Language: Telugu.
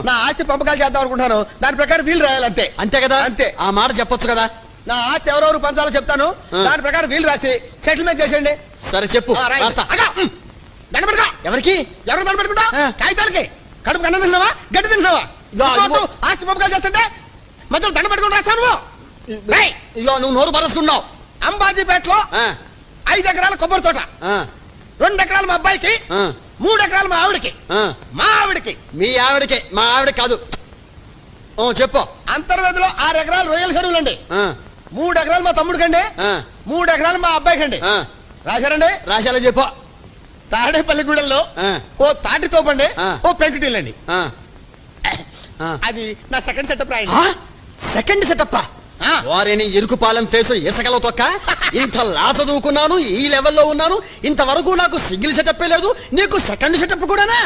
నా ఆస్తి పంపకాలు చేద్దాం అనుకుంటున్నాను. దాని ప్రకారం వీలు రాయాలి అంతే. అంతే కదా? అంతే. ఆ మాట చెప్పొచ్చు కదా. నా ఆస్తి ఎవరెవరు పంచాలో చెప్తాను. దాని ప్రకారం వీలు రాసి సెటిల్మెంట్ చేసేయండి. సరే చెప్పు. దండ పెట్టుకో. ఎవరికి? ఎవరు దండ పెట్టుకుంటా? కాగితాలకి. కడుపు అన్నం తింటున్నావా, గడ్డి తింటున్నావా? ఆస్తి పంపకాలు చేస్తుంటే మధ్యలో దండ పెట్టుకుని రాస్తాను. ఇగో నువ్వు నోరు బరసుకున్నావు. అంబాజీపేటలో 5 ఎకరాల కొబ్బరి తోట, 2 ఎకరాలు మా అబ్బాయికి, 3 ఎకరాలు మా ఆవిడకి. మా ఆవిడకి. మీ ఆవిడకి? మా ఆవిడకి కాదు. చెప్పు. అంతర్వేదిలో 6 ఎకరాలు రొయ్యల చెరువులండి, 3 ఎకరాలు మా తమ్ముడికండి, 3 ఎకరాలు మా అబ్బాయికండి. రాశారండి? రాశాలో చెప్పు. తాడేపల్లిగూడెల్లో ఓ తాటి తోపండి, ఓ పెంకుటిల్లండి. అది నా సెకండ్ సెటప్ రాయండి. Second setup? వారిని ఇరుకుపాలెం ఫేసు ఇసకలో తొక్క. ఇంత లా చదువుకున్నాను, ఈ లెవెల్లో ఉన్నాను, ఇంతవరకు నాకు సింగిల్ సెటప్ లేదు, నీకు సెకండ్ సెటప్ కూడానా?